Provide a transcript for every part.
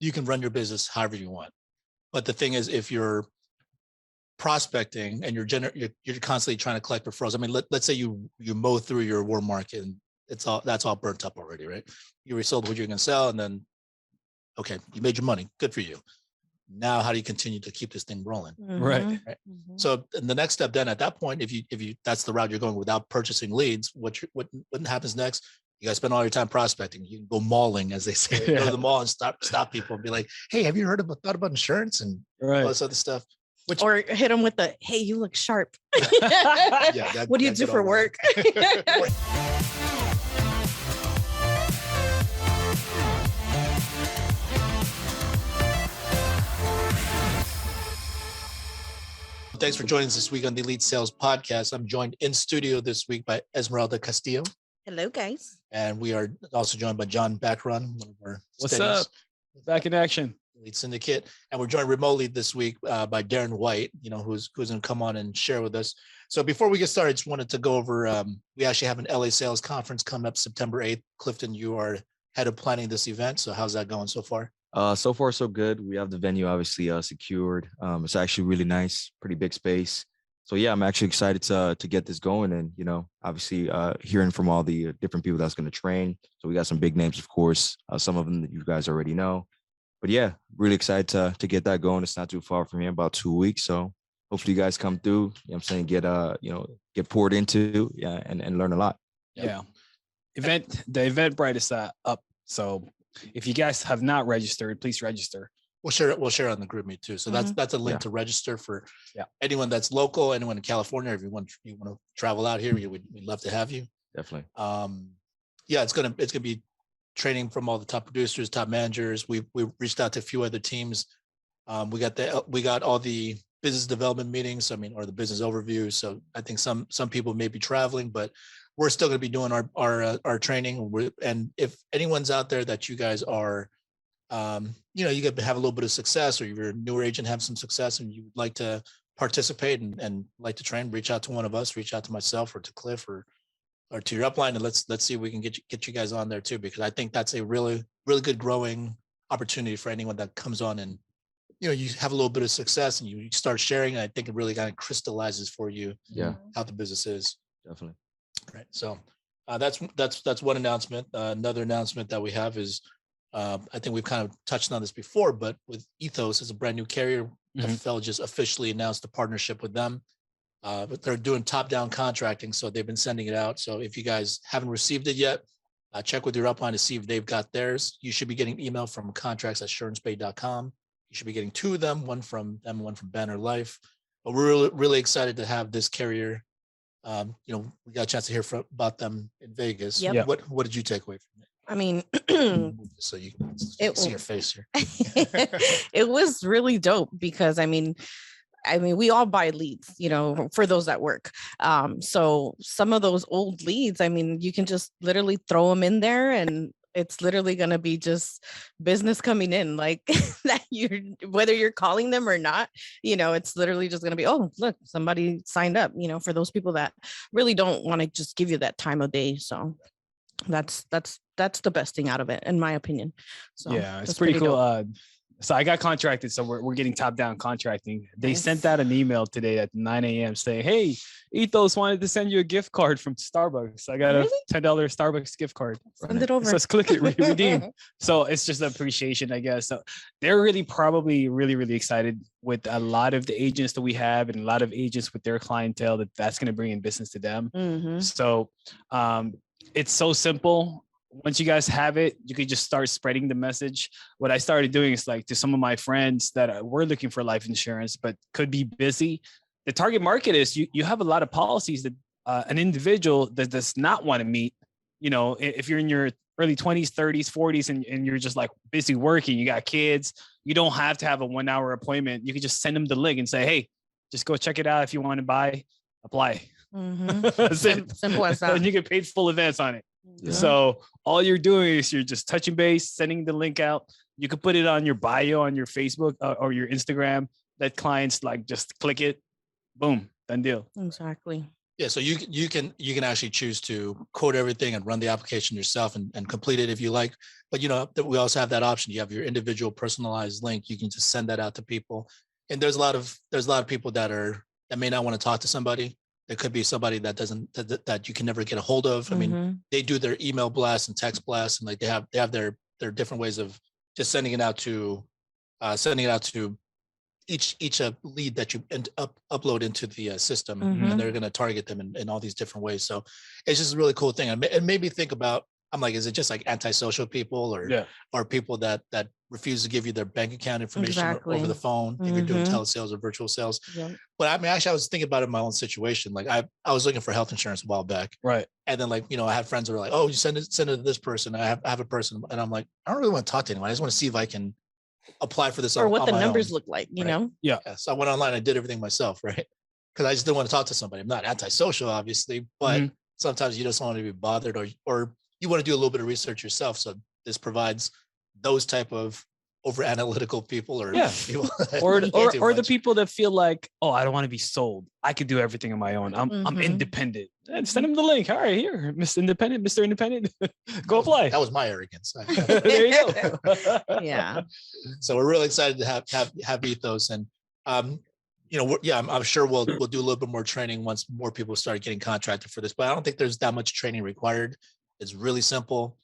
you can run your business however you want. But the thing is, if you're prospecting and you're constantly trying to collect referrals. I mean, let's say you mow through your warm market and that's all burnt up already, right? You resold what you're going to sell, and then okay, you made your money. Good for you. Now, how do you continue to keep this thing rolling? Right. Mm-hmm. So the next step then at that point, if you that's the route you're going without purchasing leads, what happens next? You guys spend all your time prospecting. You can go mauling, as they say. Go to the mall and stop people and be like, hey, have you thought about insurance and all this other stuff? Or hit them with the, hey, you look sharp. What do you do for work? Thanks for joining us this week on the Elite Sales Podcast. I'm joined in studio this week by Esmeralda Castillo. Hello, guys. And we are also joined by John Bacaron, one of our What's up? Back in action. Elite Syndicate. And we're joined remotely this week by Darren White, who's going to come on and share with us. So before we get started, I just wanted to go over, we actually have an LA sales conference coming up September 8th. Clifton, you are head of planning this event. So how's that going so far? So far, so good. We have the venue obviously secured. It's actually really nice, pretty big space. So yeah, I'm actually excited to get this going, and obviously hearing from all the different people that's going to train. So we got some big names, of course, some of them that you guys already know. But yeah, really excited to get that going. It's not too far from here, about 2 weeks. So hopefully you guys come through. You know what I'm saying, get poured into, and learn a lot. Yeah. The Eventbrite is up. So if you guys have not registered, please register. We'll share it on the group meet too. So that's a link to register for anyone that's local, anyone in California. If you want to travel out here, we'd love to have you. Definitely. It's gonna be training from all the top producers, top managers. We reached out to a few other teams. We got all the business development meetings. Or the business overview. So I think some people may be traveling, but we're still going to be doing our training. And if anyone's out there that you guys are, you get to have a little bit of success, or you're a newer agent, have some success, and you would like to participate and like to train, reach out to one of us, reach out to myself or to Cliff or to your upline, and let's see if we can get you guys on there too, because I think that's a really, really good growing opportunity for anyone that comes on and, you have a little bit of success and you start sharing. And I think it really kind of crystallizes for you how the business is. Definitely. Right. So that's one announcement. Another announcement that we have is, I think we've kind of touched on this before, but with Ethos as a brand new carrier, FFL just officially announced a partnership with them. But they're doing top-down contracting, so they've been sending it out. So if you guys haven't received it yet, check with your upline to see if they've got theirs. You should be getting an email from contracts@surancepay.com. You should be getting two of them, one from them, one from Banner Life. But we're really, really excited to have this carrier. We got a chance to hear about them in Vegas. Yep. What did you take away from it? I mean, so you can see your face here. It was really dope because I mean, we all buy leads, for those that work. So some of those old leads, you can just literally throw them in there and it's literally going to be just business coming in like that. Whether you're calling them or not, it's literally just going to be, oh, look, somebody signed up, for those people that really don't want to just give you that time of day. So that's the best thing out of it, in my opinion. So yeah, it's pretty cool. So I got contracted. So we're getting top down contracting. They sent out an email today at 9 a.m. saying, hey, Ethos wanted to send you a gift card from Starbucks. I got a $10 Starbucks gift card. Send it over. So let's click it, redeem. So it's just appreciation, I guess. So they're probably really, really excited with a lot of the agents that we have and a lot of agents with their clientele that's going to bring in business to them. Mm-hmm. So it's so simple. Once you guys have it, you could just start spreading the message. What I started doing is to some of my friends that were looking for life insurance, but could be busy. The target market is you have a lot of policies that an individual that does not want to meet, if you're in your early 20s, 30s, 40s, and you're just busy working, you got kids, you don't have to have a 1 hour appointment. You can just send them the link and say, hey, just go check it out. If you want to apply. Mm-hmm. Simple as that. And you get paid full advance on it. Yeah. So all you're doing is you're just touching base, sending the link out. You could put it on your bio on your Facebook or your Instagram. Let clients just click it. Boom, done deal. Exactly. Yeah, so you can actually choose to code everything and run the application yourself and complete it if you like. But we also have that option. You have your individual personalized link. You can just send that out to people. And there's a lot of people that may not want to talk to somebody. There could be somebody that doesn't that you can never get a hold of. I mean, they do their email blasts and text blasts, and like they have their different ways of just sending it out to each lead that you upload into the system, and they're going to target them in all these different ways. So it's just a really cool thing. It made me think about, I'm like, is it just like antisocial people or people that refuse to give you their bank account information over the phone if you're doing telesales or virtual sales? Yep. But I mean, actually, I was thinking about it in my own situation. Like I was looking for health insurance a while back. Right. And then I had friends that were like, oh, you send it to this person. I have a person. And I'm like, I don't really want to talk to anyone. I just want to see if I can apply for this or what the my numbers own, look like, you right? know? Yeah. So I went online, I did everything myself, right? Because I just didn't want to talk to somebody. I'm not antisocial, obviously, but sometimes you just don't want to be bothered, or you want to do a little bit of research yourself. So this provides those type of over analytical people, or people or the people that feel like, oh, I don't want to be sold. I could do everything on my own. I'm independent. And send them the link. All right, here, Mr. Independent, go apply. That was my arrogance. There you go. Yeah. So we're really excited to have Ethos, and I'm sure we'll do a little bit more training once more people start getting contracted for this. But I don't think there's that much training required. It's really simple.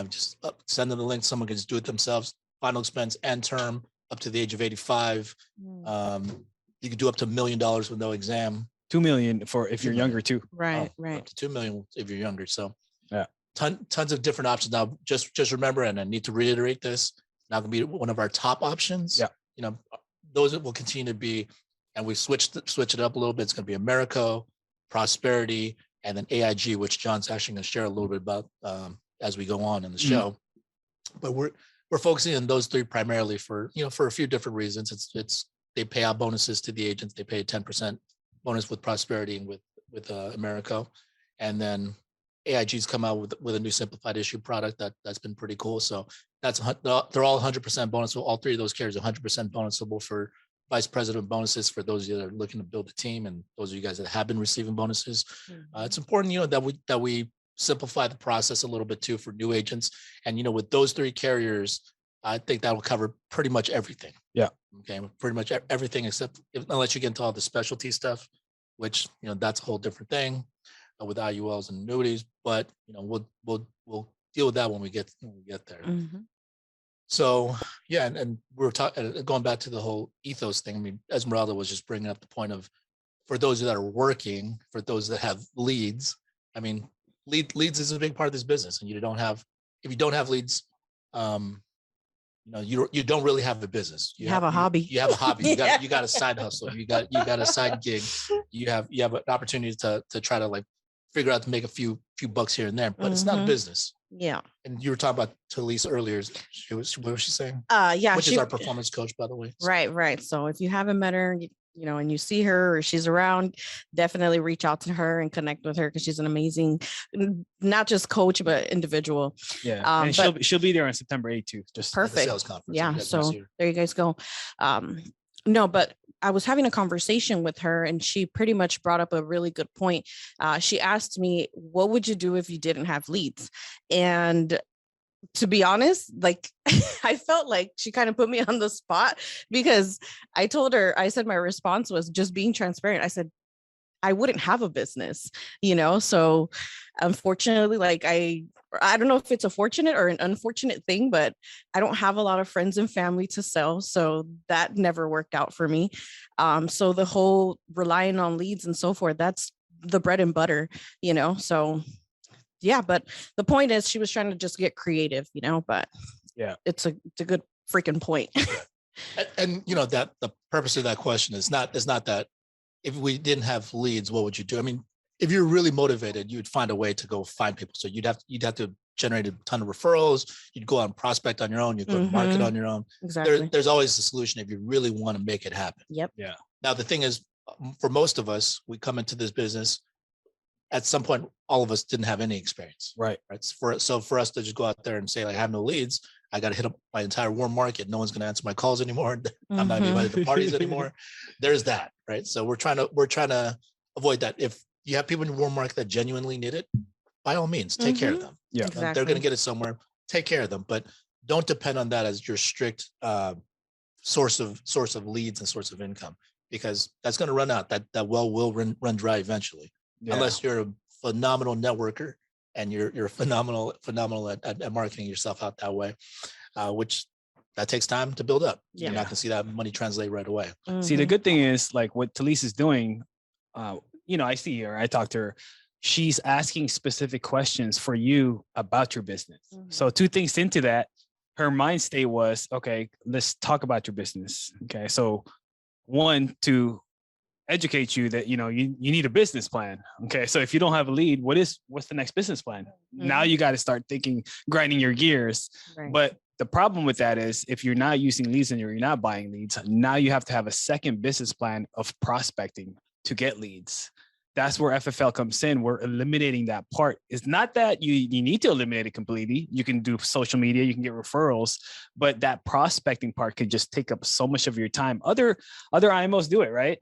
Just send them the link. Someone can just do it themselves. Final expense and term up to the age of 85. You can do up to $1 million with no exam. 2 million for if you're younger too. Right. Up to 2 million if you're younger. So yeah, tons of different options. Now, just remember, and I need to reiterate this, not going to be one of our top options. Yeah. Those will continue to be, and we switch it up a little bit. It's going to be Americo, Prosperity, and then AIG, which John's actually going to share a little bit about as we go on in the show. But we're focusing on those three primarily for a few different reasons. It's they pay out bonuses to the agents. They pay a 10% bonus with Prosperity and with Americo, and then AIG's come out with a new simplified issue product that's been pretty cool. So they're all 100% bonusable. All three of those carriers are 100% bonusable for vice president bonuses for those of you that are looking to build a team, and those of you guys that have been receiving bonuses. It's important, that we simplify the process a little bit too for new agents. And with those three carriers, I think that will cover pretty much everything. Yeah. Okay. Pretty much everything unless you get into all the specialty stuff, which that's a whole different thing with IULs and annuities. But we'll deal with that when we get there. So yeah, and we're going back to the whole ethos thing. I mean, Esmeralda was just bringing up the point of, for those that are working, for those that have leads. I mean, leads is a big part of this business, and if you don't have leads, you don't really have a business. You have a hobby. You have a hobby. You got a side hustle. You got a side gig. You have an opportunity to try to figure out to make a few bucks here and there, but it's not a business. Yeah. And you were talking about Talise earlier. What was she saying? Yeah. Which is our performance coach, by the way. Right. So if you haven't met her, and you see her or she's around, definitely reach out to her and connect with her, because she's an amazing, not just coach, but individual. Yeah. And she'll be there on September 8th too. Just perfect. Sales conference. Yeah. So there you guys go. No, but I was having a conversation with her, and she pretty much brought up a really good point. She asked me, what would you do if you didn't have leads? And to be honest, I felt like she kind of put me on the spot, because I told her, I said my response was just being transparent. I said, I wouldn't have a business, so unfortunately, I don't know if it's a fortunate or an unfortunate thing, but I don't have a lot of friends and family to sell. So that never worked out for me. So the whole relying on leads and so forth, that's the bread and butter, so yeah. But the point is, she was trying to just get creative, but yeah, it's a good freaking point. And that the purpose of that question is not that if we didn't have leads, what would you do? I mean, if you're really motivated, you'd find a way to go find people. So you'd have to generate a ton of referrals. You'd go out and prospect on your own. You'd go to market on your own. Exactly. There's always a solution if you really want to make it happen. Yep. Yeah. Now, the thing is, for most of us, we come into this business, at some point, all of us didn't have any experience. Right. So for us to just go out there and say, I have no leads, I got to hit up my entire warm market. No one's going to answer my calls anymore. I'm not invited to parties anymore. There's that, right? So we're trying to avoid that. If you have people in your warm market that genuinely need it, by all means, take care of them. Yeah. Exactly. They're going to get it somewhere. Take care of them, but don't depend on that as your strict source of leads and source of income, because that's going to run out. That well will run dry eventually, unless you're a phenomenal networker and you're phenomenal at marketing yourself out that way, which that takes time to build up. You're not going to see that money translate right away. See, the good thing is like what Talise is doing. I see her. I talk to her. She's asking specific questions for you about your business. So 2 things into that, her mind state was, okay, let's talk about your business. Okay. So 1, to educate you that, you need a business plan. Okay. So if you don't have a lead, what's the next business plan? Now you got to start grinding your gears. Right. But the problem with that is if you're not using leads and you're not buying leads, now you have to have a second business plan of prospecting to get leads. That's where FFL comes in. We're eliminating that part. It's not that you need to eliminate it completely. You can do social media, you can get referrals, but that prospecting part could just take up so much of your time. Other IMOs do it, right?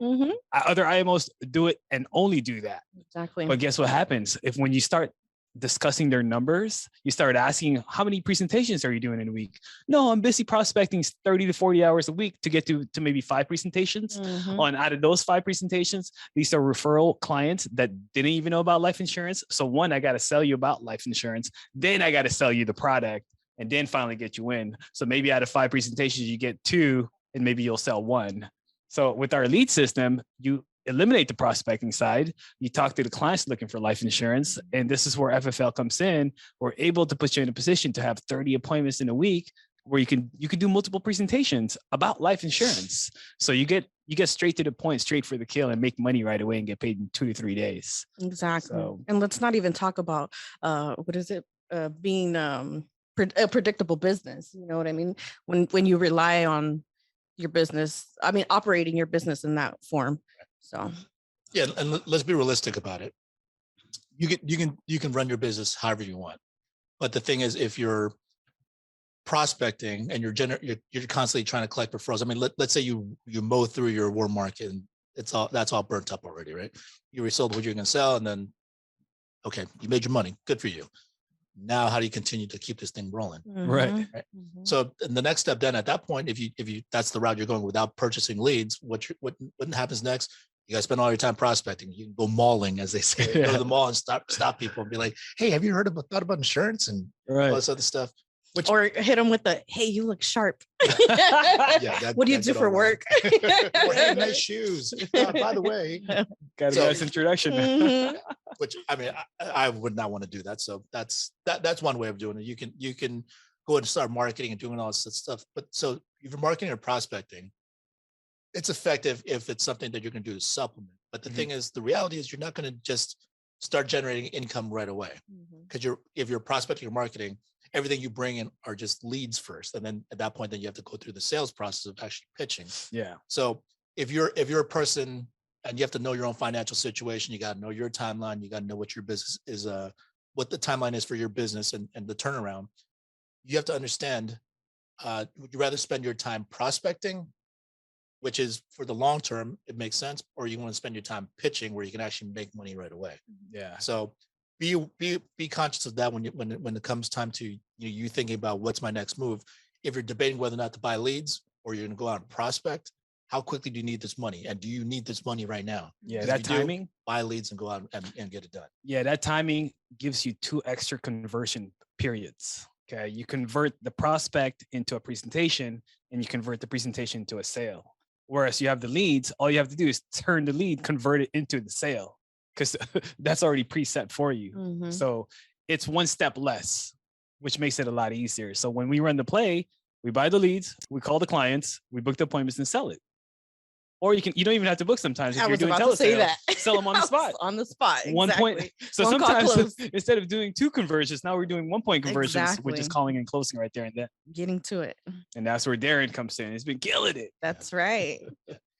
Other IMOs do it and only do that. Exactly. But guess what happens? When you start discussing their numbers, you start asking, how many presentations are you doing in a week? No, I'm busy prospecting 30 to 40 hours a week to get to maybe 5 presentations. Out of those 5 presentations, these are referral clients that didn't even know about life insurance. So 1, I got to sell you about life insurance. Then I got to sell you the product and then finally get you in. So maybe out of 5 presentations, you get 2 and maybe you'll sell 1. So with our lead system, you eliminate the prospecting side. You talk to the clients looking for life insurance. And this is where FFL comes in. We're able to put you in a position to have 30 appointments in a week where you can do multiple presentations about life insurance. So you get straight to the point, straight for the kill, and make money right away and get paid in 2 to 3 days. Exactly. So, and let's not even talk about being a predictable business. You know what I mean? When you rely on your business, operating your business in that form. So yeah, and let's be realistic about it. You can run your business however you want, but the thing is, if you're prospecting and you're constantly trying to collect referrals. Let's say you mow through your warm market and that's all burnt up already, right? You resold what you're going to sell, and then okay, you made your money. Good for you. Now, how do you continue to keep this thing rolling? Right. So the next step then at that point, if you that's the route you're going without purchasing leads, what happens next? You guys spend all your time prospecting. You can go mauling, as they say. Go to the mall and stop people and be like, "Hey, have you thought about insurance and all this other stuff?" Or hit them with the, "Hey, you look sharp." What do you do for work? Or, "Hey, nice shoes. By the way, got a nice introduction." Which I would not want to do that. So that's one way of doing it. You can go and start marketing and doing all this stuff. But so if you're marketing or prospecting, it's effective if it's something that you can do to supplement. But the thing is, the reality is you're not going to just start generating income right away, because if you're prospecting or marketing, everything you bring in are just leads first, and then at that point, then you have to go through the sales process of actually pitching. Yeah. So if you're a person and you have to know your own financial situation, you got to know your timeline, you got to know what your business is, what the timeline is for your business and the turnaround. You have to understand, would you rather spend your time prospecting, which is for the long term, it makes sense, or you want to spend your time pitching where you can actually make money right away? Yeah. So be conscious of that when it comes time to you thinking about what's my next move. If you're debating whether or not to buy leads or you're going to go out and prospect, how quickly do you need this money, and do you need this money right now? Yeah, that timing. Buy leads and go out and get it done. Yeah, that timing gives you 2 extra conversion periods. Okay, you convert the prospect into a presentation, and you convert the presentation to a sale. Whereas you have the leads, all you have to do is turn the lead, convert it into the sale, because that's already preset for you. So it's 1 step less, which makes it a lot easier. So when we run the play, we buy the leads, we call the clients, we book the appointments and sell it. Or you don't even have to book sometimes. If you're doing telesales, sell them on the spot. On the spot. Exactly. 1 point. So sometimes instead of doing 2 conversions, now we're doing 1 point conversions, which is calling and closing right there and then. Getting to it. And that's where Darren comes in. He's been killing it. That's right.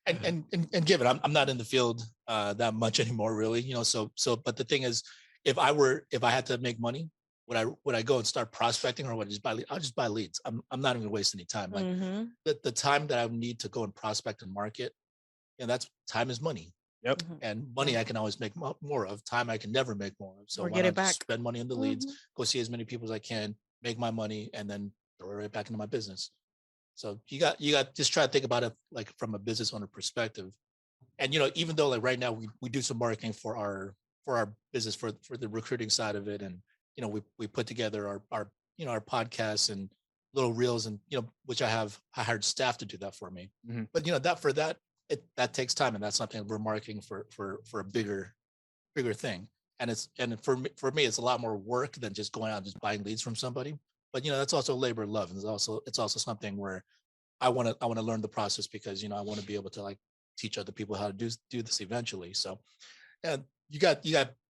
And given I'm not in the field that much anymore, really. So but the thing is, if I had to make money, would I go and start prospecting, or would I just buy leads? I'll just buy leads. I'm not even gonna waste any time. Like the time that I would need to go and prospect and market, that's time is money. Yep. And money I can always make more of. Time I can never make more of. So Or why get not it back. just spend money on the leads, go see as many people as I can, make my money, and then throw it right back into my business. So you got just try to think about it like from a business owner perspective. And even though like right now we do some marketing for our business for the recruiting side of it, and we put together our our podcasts and little reels, and which I hired staff to do that for me. But that takes time, and that's something we're marketing for a bigger thing. And for me it's a lot more work than just going out and just buying leads from somebody. But that's also labor of love, and it's also something where I want to learn the process, because I want to be able to like teach other people how to do this eventually. So, and you got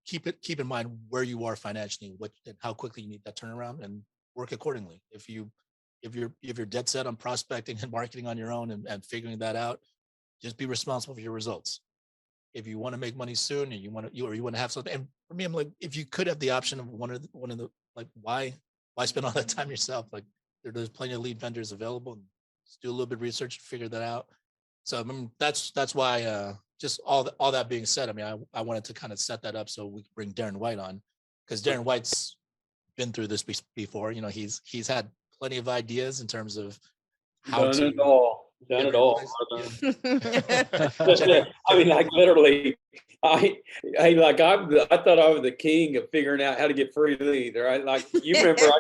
keep in mind where you are financially, and how quickly you need that turnaround, and work accordingly. If you're dead set on prospecting and marketing on your own, and figuring that out, just be responsible for your results. If you want to make money soon, and you want to have something, and for me, I'm like, if you could have the option of one of the like, why spend all that time yourself? Like, there's plenty of lead vendors available, and just do a little bit of research to figure that out. So I mean, that's why, just all that being said, I mean, I wanted to kind of set that up so we could bring Darren White on, because Darren White's been through this before. He's had plenty of ideas in terms of how Done to it all. Done it all. I mean, like literally, I thought I was the king of figuring out how to get free leads, right? Like, you remember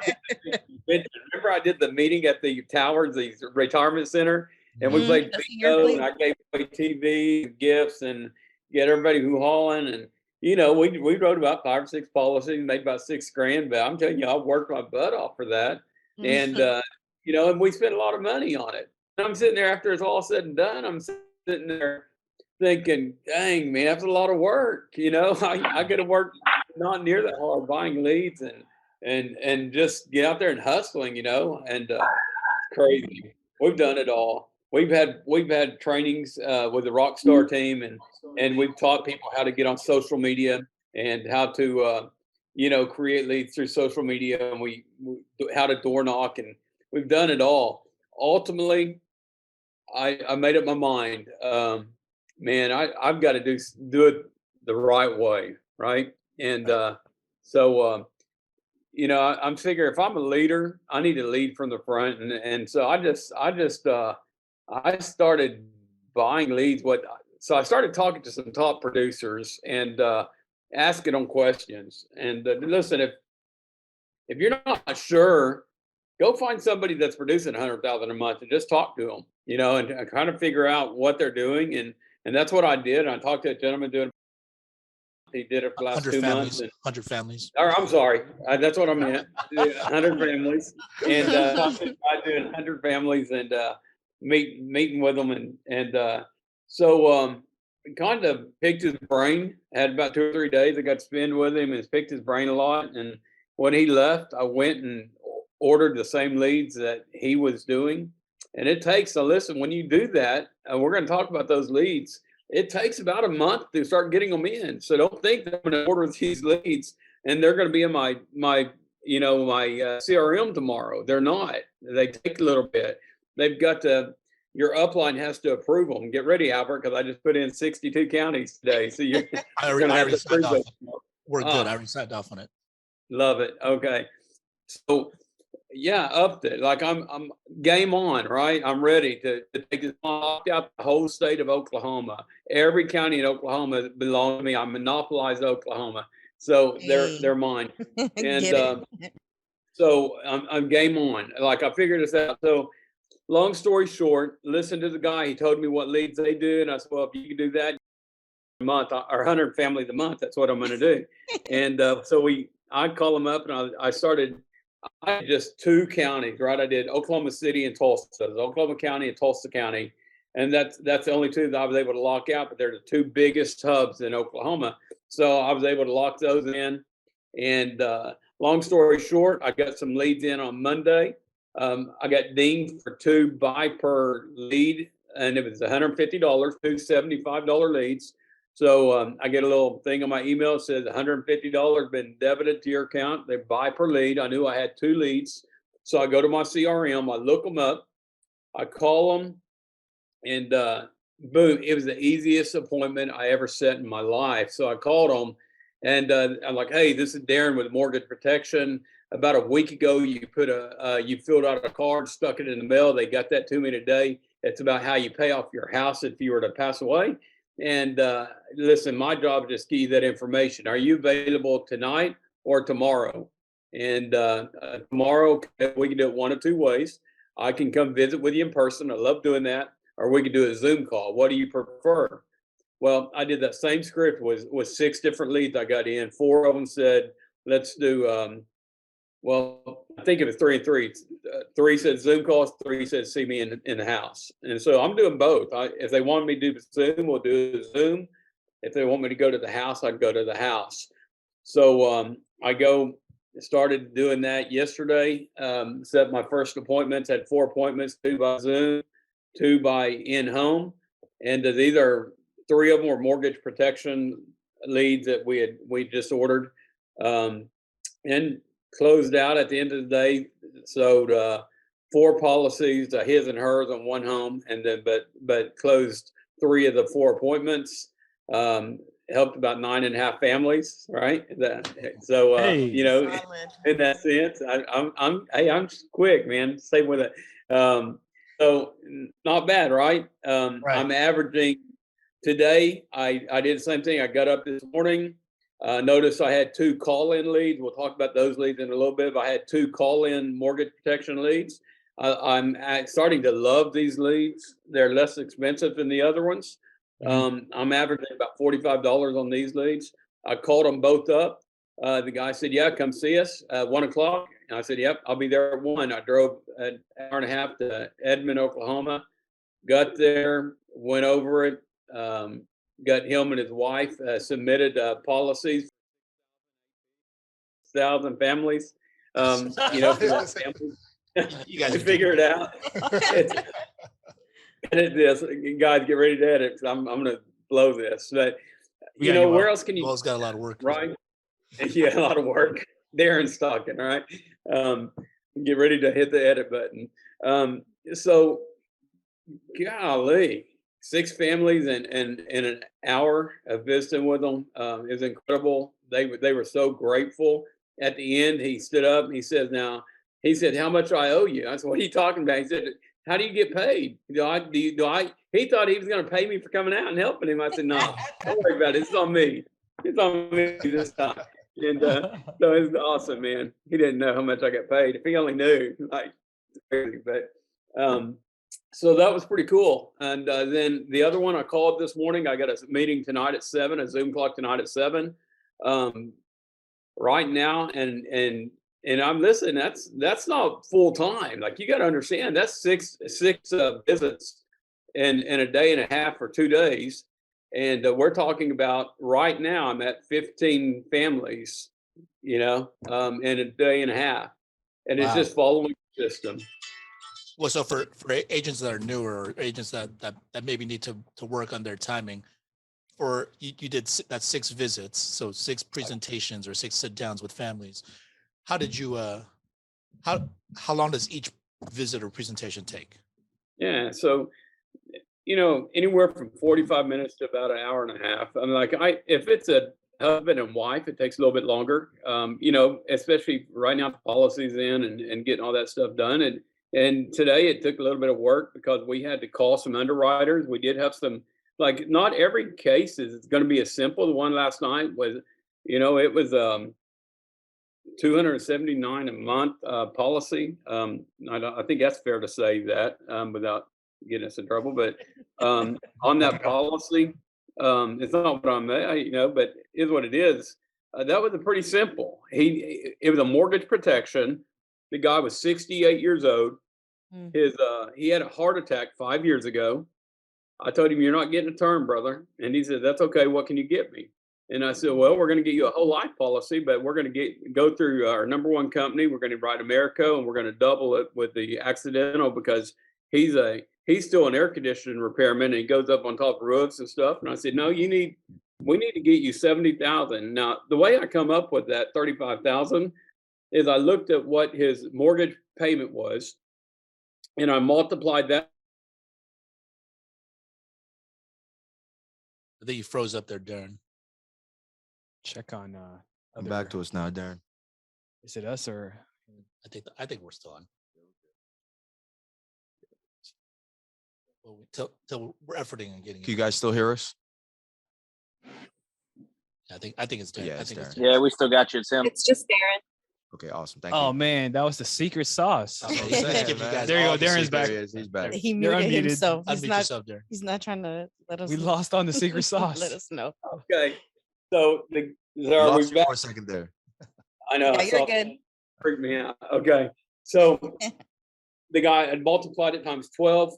I did the meeting at the Towers, the retirement center, and we played bingo, and I gave away TV gifts and get everybody hoo-hawing, and we wrote about 5 or 6 policies, made about $6,000, but I'm telling you, I worked my butt off for that. And and we spent a lot of money on it. And I'm sitting there after it's all said and done. I'm sitting there thinking, dang, man, that's a lot of work. I got to work not near that hard buying leads and just get out there and hustling, and it's crazy. We've done it all. We've had trainings with the Rockstar team, and we've taught people how to get on social media and how to create leads through social media, and we how to door knock, and we've done it all. Ultimately, I made up my mind, man, I've got to do it the right way, right? And I'm figuring if I'm a leader, I need to lead from the front, and so I started buying leads. So I started talking to some top producers and asking them questions. And listen, if you're not sure, go find somebody that's producing 100,000 a month and just talk to them, and kind of figure out what they're doing. And that's what I did. And I talked to a gentleman doing. He did it for the last 2 months. 100 families. Or I'm sorry, that's what I meant. 100 families, and talking about doing 100 families and meeting with them, and so kind of picked his brain. Had about 2 or 3 days I got to spend with him, and picked his brain a lot. And when he left, I went and ordered the same leads that he was doing. And it takes, so listen, when you do that, we're going to talk about those leads. It takes about a month to start getting them in. So don't think that I'm going to order these leads and they're going to be in my CRM tomorrow. They're not. They take a little bit. They've got to, your upline has to approve them. Get ready, Albert, because I just put in 62 counties today. So you're going to have to approve them. We're good. I already signed off on it. Love it. Okay. So yeah, upped it. Like I'm game on, right? I'm ready to take this, knock out the whole state of Oklahoma. Every county in Oklahoma belongs to me. I monopolized Oklahoma. So they're mine. And so I'm game on. Like I figured this out. So long story short, listen to the guy. He told me what leads they do. And I said, well, if you can do that a month or 100 families a month, that's what I'm going to do. And so I'd call them up, and I had just 2 counties, right? I did Oklahoma City and Tulsa, Oklahoma County and Tulsa County. And that's the only 2 that I was able to lock out, but they're the 2 biggest hubs in Oklahoma. So I was able to lock those in. And long story short, I got some leads in on Monday. I got dinged for 2 buy per lead, and it was $150, 2 $75 leads. So I get a little thing on my email that says $150 been debited to your account. They buy per lead. I knew I had 2 leads. So I go to my CRM, I look them up, I call them, and boom, it was the easiest appointment I ever set in my life. So I called them, and I'm like, hey, this is Darren with Mortgage Protection. About a week ago, you filled out a card, stuck it in the mail. They got that to me today. It's about how you pay off your house if you were to pass away. And listen, my job is just give you that information. Are you available tonight or tomorrow? And tomorrow, we can do it one of two ways. I can come visit with you in person. I love doing that. Or we could do a Zoom call. What do you prefer? Well, I did that same script with 6 different leads I got in. 4 of them said, let's do, well, I think it was 3 and 3. 3 said Zoom calls, 3 said see me in the house. And so I'm doing both. If they want me to do Zoom, we'll do Zoom. If they want me to go to the house, I'd go to the house. So I started doing that yesterday, set my first appointments, had 4 appointments, 2 by Zoom, 2 by in-home. And these are 3 of them were mortgage protection leads that we just ordered, and closed out at the end of the day. Sold 4 policies, his and hers on 1 home, and then but closed 3 of the 4 appointments. Helped about 9.5 families, right? So Hey. you know, in that sense, I'm quick, man. Stay with it. So not bad, right? Right. I'm averaging today. I did the same thing. I got up this morning. Notice I had 2 call-in leads. We'll talk about those leads in a little bit. But I had 2 call-in mortgage protection leads. I'm starting to love these leads. They're less expensive than the other ones. I'm averaging about $45 on these leads. I called them both up. The guy said, yeah, come see us at 1 o'clock. And I said, yep, I'll be there at 1. I drove an hour and a half to Edmond, Oklahoma, got there, went over it, got him and his wife submitted policies, 1,000 families, you know, for that family. You guys to figure it out. This, guys, get ready to edit. I'm going to blow this. But you know, where else can you? Will's got a lot of work, right? Yeah, a lot of work. Darren's talking. All right. Get ready to hit the edit button. So, golly, 6 families and an hour of visiting with them is incredible. They were so grateful. At the end, he stood up and he said, how much I owe you? I said, what are you talking about? He said, how do you get paid? He thought he was going to pay me for coming out and helping him. I said, no, don't worry about it. It's on me. It's on me this time. And so it's awesome, man. He didn't know how much I got paid. If he only knew, like, but so that was pretty cool. And then the other one I called this morning, I got a meeting tonight at 7, a Zoom clock tonight at 7. Right now, and I'm listening. That's not full time. Like, you got to understand, that's six visits in a day and a half or 2 days. And we're talking about right now, I'm at 15 families, you know, in a day and a half. And it's just following the system. Well, so for agents that are newer, or agents that maybe need to work on their timing, or you did that 6 visits, so 6 presentations or 6 sit downs with families. How did you how long does each visit or presentation take? Yeah, so you know, anywhere from 45 minutes to about an hour and a half. I'm like, if it's a husband and wife, it takes a little bit longer. You know, especially right now, the policies in and getting all that stuff done. And today it took a little bit of work because we had to call some underwriters. We did have some, like, not every case is going to be as simple. The one last night was, you know, it was $279 a month policy. I think that's fair to say that without getting us in trouble. But on that policy, it's not what I'm, you know, but is what it is. That was a pretty simple. It was a mortgage protection. The guy was 68 years old. He had a heart attack 5 years ago. I told him, you're not getting a term, brother. And he said, that's okay. What can you get me? And I said, well, we're going to get you a whole life policy, but we're going to go through our number 1 company. We're going to write Americo, and we're going to double it with the accidental, because he's still an air conditioning repairman, and he goes up on top of roofs and stuff. And I said, no, we need to get you 70,000. Now, the way I come up with that 35,000 is I looked at what his mortgage payment was, and I multiplied that think you froze up there, Darren. Check on. Come back to us now, Darren. Is it us or? I think we're still on. Well, till we're efforting and getting. Can you guys still hear us? I think it's Darren. Yeah, I it's think it's Darren. Darren. Yeah, we still got you. It's him. It's just Darren. Okay, awesome. Thank you. Oh man, that was the secret sauce. Okay, That's what I'm he's saying, giving you man. guys There you go, all the Darren's secrets. back. There he is. He's back. He You're muted unmuted. himself. He's Unmute not. yourself, Darren. He's not trying to let us. We lost on the secret sauce. Let us know. Okay. So are Lost we you back? for a second there. I know. Yeah, I you're saw good. that. Freaked me out. Okay. So the guy had multiplied it times 12,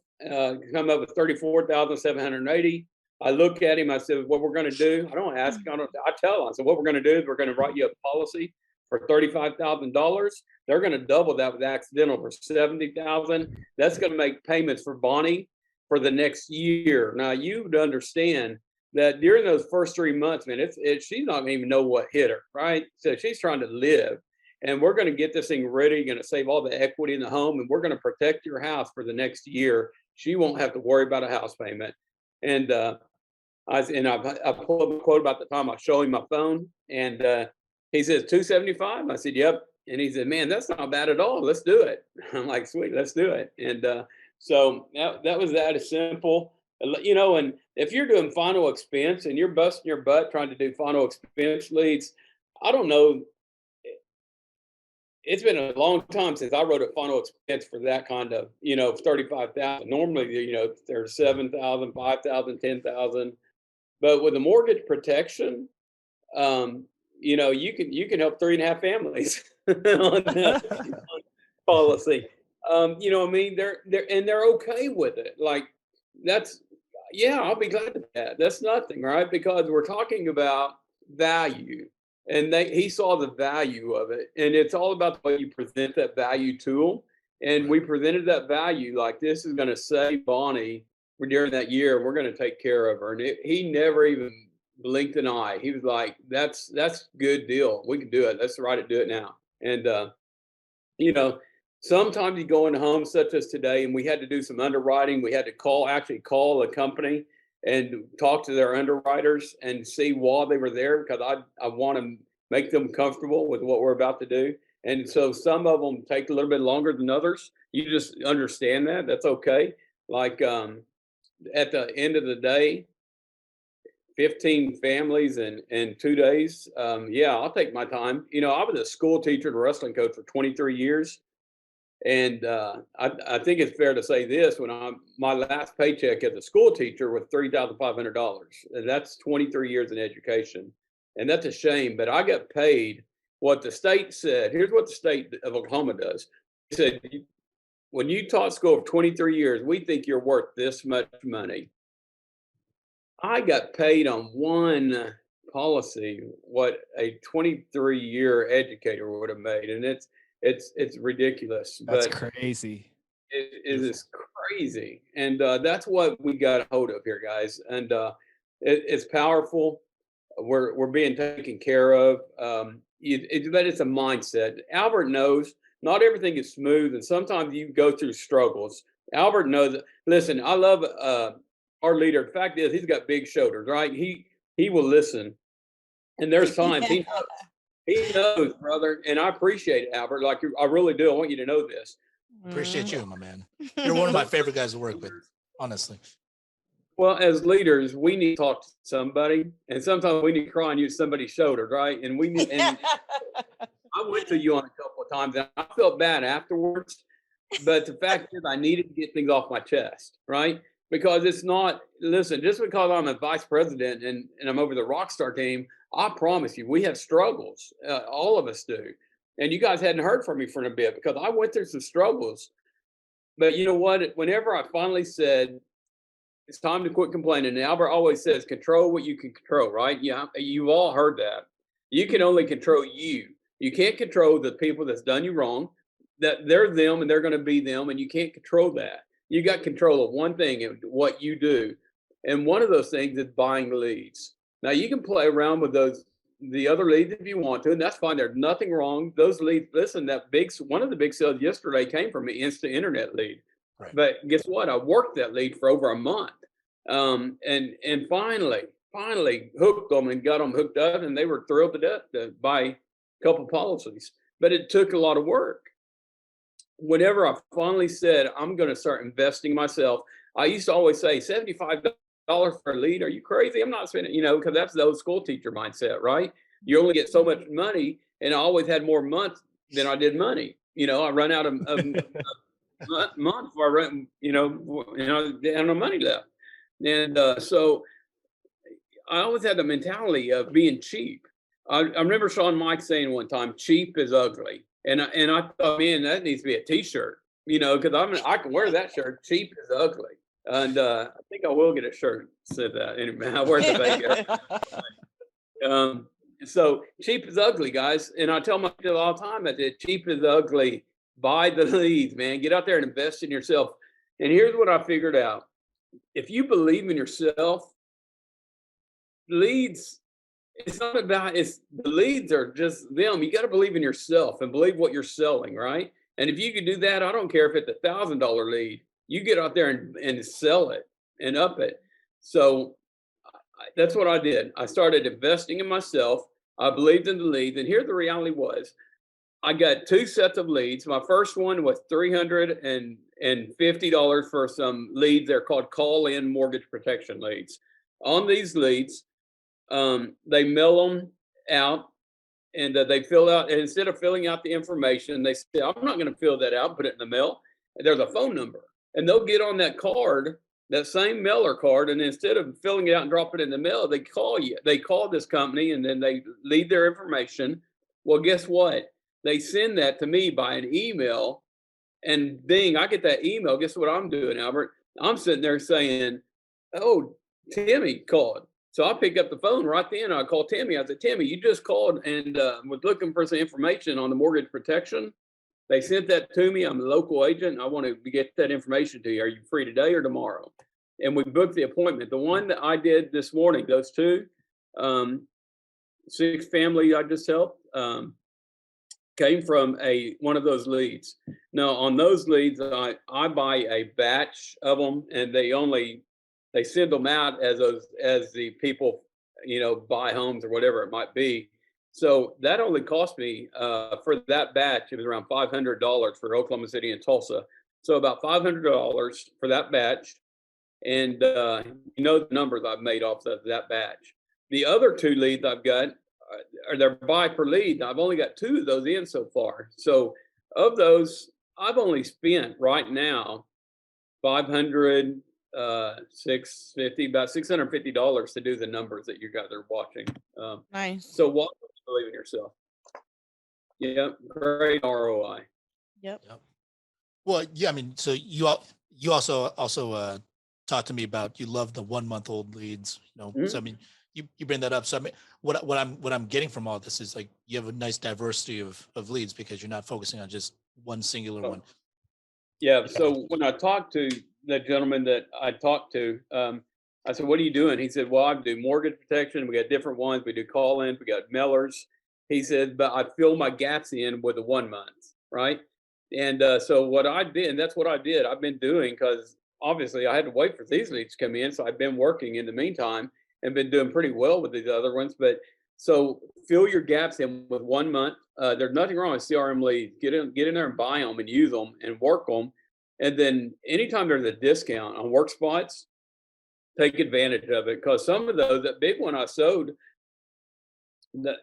come up with 34,780. I look at him. I said, what we're going to do, I don't ask. I tell him, I said, what we're going to do is we're going to write you a policy for $35,000. They're going to double that with accidental for $70,000. That's going to make payments for Bonnie for the next year. Now you would understand that during those first 3 months, man, she's not going to even know what hit her, right? So she's trying to live. And we're going to get this thing ready, going to save all the equity in the home, and we're going to protect your house for the next year. She won't have to worry about a house payment. And I pulled up a quote about the time I showed him my phone, and he says, 275. I said, yep. And he said, man, that's not bad at all. Let's do it. I'm like, sweet, let's do it. And so that was that as simple. You know, and if you're doing final expense and you're busting your butt trying to do final expense leads, I don't know. It's been a long time since I wrote a final expense for that kind of, 35,000. Normally, there's 7,000, 5,000, 10,000. But with the mortgage protection, you can help 3.5 families on that policy. You know what I mean? They're okay with it. Like I'll be glad to that. That's nothing, right? Because we're talking about value. And he saw the value of it. And it's all about the way you present that value to him. And we presented that value like, this is going to save Bonnie during that year. We're going to take care of her. And he never even blinked an eye. He was like, that's good deal. We can do it. Let's write it, do it now. And, sometimes you go into homes such as today, and we had to do some underwriting. We had to call a company and talk to their underwriters and see why they were there, because I want to make them comfortable with what we're about to do. And so some of them take a little bit longer than others. You just understand that. That's okay. Like at the end of the day, 15 families in 2 days. I'll take my time. I was a school teacher and a wrestling coach for 23 years. And I think it's fair to say this: my last paycheck as a school teacher was $3,500, and that's 23 years in education, and that's a shame. But I got paid what the state said. Here's what the state of Oklahoma does: they said, when you taught school for 23 years, we think you're worth this much money. I got paid on one policy what a 23-year educator would have made, and it's ridiculous. That's but crazy. It is crazy. And that's what we got a hold of here, guys. And it's powerful. We're being taken care of. But it's a mindset. Albert knows not everything is smooth, and sometimes you go through struggles. Albert knows that. Listen, I love our leader. The fact is, he's got big shoulders, right? He will listen. And there's times he knows, brother, and I appreciate it, Albert. Like, I really do. I want you to know this. Appreciate you, my man. You're one of my favorite guys to work with, honestly. Well, as leaders, we need to talk to somebody, and sometimes we need to cry and use somebody's shoulder, right? And I went to you on a couple of times, and I felt bad afterwards. But the fact is, I needed to get things off my chest, right? Because it's not, listen, just because I'm a vice president and I'm over the Rockstar team, I promise you, we have struggles. All of us do. And you guys hadn't heard from me for a bit because I went through some struggles. But you know what? Whenever I finally said, it's time to quit complaining, and Albert always says, control what you can control, right? Yeah, you've all heard that. You can only control you. You can't control the people that's done you wrong, that they're them and they're going to be them, and you can't control that. You got control of one thing, and what you do. And one of those things is buying leads. Now you can play around with the other leads if you want to, and that's fine. There's nothing wrong. Those leads, listen, one of the big sales yesterday came from an instant internet lead. Right. But guess what? I worked that lead for over a month. And finally, finally hooked them and got them hooked up, and they were thrilled to death to buy a couple policies. But it took a lot of work. Whenever I finally said, I'm going to start investing myself, I used to always say $75 for a lead. Are you crazy? I'm not spending, because that's the old school teacher mindset, right? You only get so much money, and I always had more months than I did money. I run out of month before I run, and no money left. And so I always had the mentality of being cheap. I remember Sean Mike saying one time, cheap is ugly. And I thought, man, that needs to be a t-shirt, because I can wear that shirt. Cheap is ugly. And I think I will get a shirt that said that. Anyway, I wear the baby. So cheap is ugly, guys. And I tell my kids all the time that cheap is ugly. Buy the leads, man. Get out there and invest in yourself. And here's what I figured out. If you believe in yourself, leads, it's not about, the leads are just them. You got to believe in yourself and believe what you're selling, right? And if you can do that, I don't care if it's $1,000 lead, you get out there and sell it and up it. So that's what I did. I started investing in myself. I believed in the leads. And here the reality was, I got 2 sets of leads. My first one was $350 for some leads. They're called call-in mortgage protection leads. On these leads, they mail them out, and they fill out, and instead of filling out the information, they say, I'm not going to fill that out, put it in the mail. And there's a phone number, and they'll get on that card, that same mailer card, and instead of filling it out and drop it in the mail, they call you. They call this company, and then they leave their information. Well, guess what? They send that to me by an email, and ding, I get that email. Guess what I'm doing, Albert? I'm sitting there saying, oh, Timmy called. So I pick up the phone right then. I call Timmy. I said, Timmy, you just called and was looking for some information on the mortgage protection. They sent that to me. I'm a local agent. I want to get that information to you. Are you free today or tomorrow? And we booked the appointment. The one that I did this morning, those 2, 6 family I just helped, came from one of those leads. Now on those leads, I buy a batch of them, and they send them out as the people, buy homes or whatever it might be. So that only cost me for that batch, it was around $500 for Oklahoma City and Tulsa. So about $500 for that batch. And the numbers I've made off of that batch. The other 2 leads I've got, they're buy per lead. I've only got 2 of those in so far. So of those, I've only spent right now $500, $650, about $650 to do the numbers that you guys are watching. Nice. So what do you believe in yourself? Yeah, great ROI. Yep. Well, yeah, I mean, so you also talked to me about, you love the 1-month-old leads, Mm-hmm. So I mean, you bring that up. So I mean, what I'm getting from all this is, like, you have a nice diversity of leads because you're not focusing on just one singular one. Yeah. So when I talked to the gentleman that I talked to, I said, what are you doing? He said, well, I do mortgage protection. We got different ones. We do call-ins. We got mailers. He said, but I fill my gaps in with the 1 month, right? And so what I did, and that's what I did, I've been doing, because obviously I had to wait for these leads to come in. So I've been working in the meantime and been doing pretty well with these other ones. But so fill your gaps in with 1 month. There's nothing wrong with CRM leads. Get in there and buy them and use them and work them. And then anytime there's a discount on work spots, take advantage of it. Because some of those, that big one I sold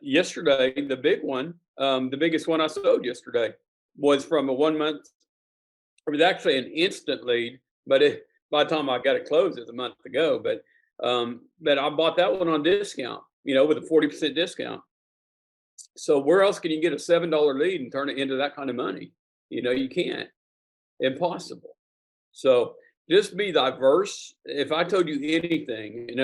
yesterday, the big one, the biggest one I sold yesterday was from a 1 month. It was actually an instant lead, but by the time I got it closed, it was a month ago. But I bought that one on discount, with a 40% discount. So where else can you get a $7 lead and turn it into that kind of money? You can't. Impossible. So just be diverse. If I told you anything, and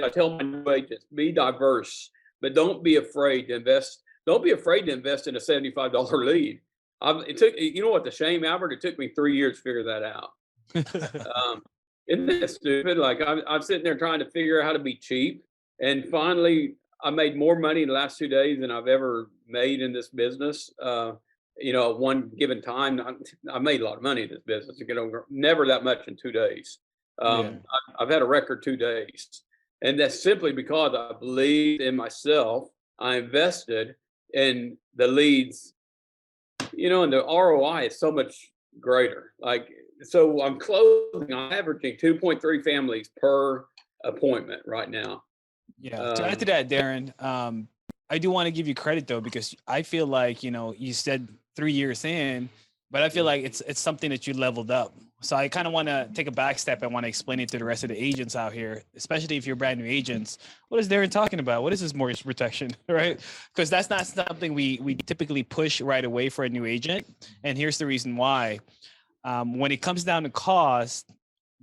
I tell my new agents, be diverse, but don't be afraid to invest. Don't be afraid to invest in a $75 lead. It took, what the shame, Albert? It took me 3 years to figure that out. Isn't that stupid? Like I'm sitting there trying to figure out how to be cheap, and finally I made more money in the last 2 days than I've ever made in this business. At one given time, I made a lot of money in this business. Never that much in 2 days. I've had a record 2 days. And that's simply because I believed in myself. I invested in the leads, and the ROI is so much greater. Like, so I'm averaging 2.3 families per appointment right now. Yeah. To add to that, Darren, I do want to give you credit though, because I feel like, you said 3 years in, but I feel like it's something that you leveled up. So I kind of want to take a back step. I want to explain it to the rest of the agents out here, especially if you're brand new agents. What is Darren talking about? What is this mortgage protection, right? Because that's not something we typically push right away for a new agent. And here's the reason why. When it comes down to cost,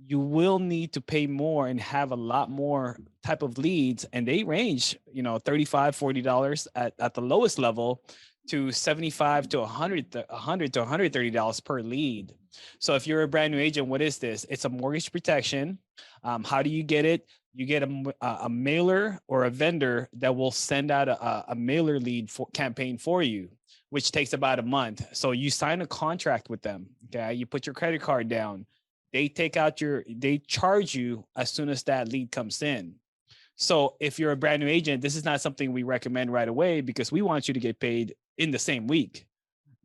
you will need to pay more and have a lot more type of leads. And they range, $35, $40 at the lowest level to $75 to $100 to $130 per lead. So if you're a brand new agent, what is this? It's a mortgage protection. How do you get it? You get a mailer or a vendor that will send out a mailer lead campaign for you, which takes about a month. So you sign a contract with them. Okay. You put your credit card down. They charge you as soon as that lead comes in. So if you're a brand new agent, this is not something we recommend right away, because we want you to get paid in the same week.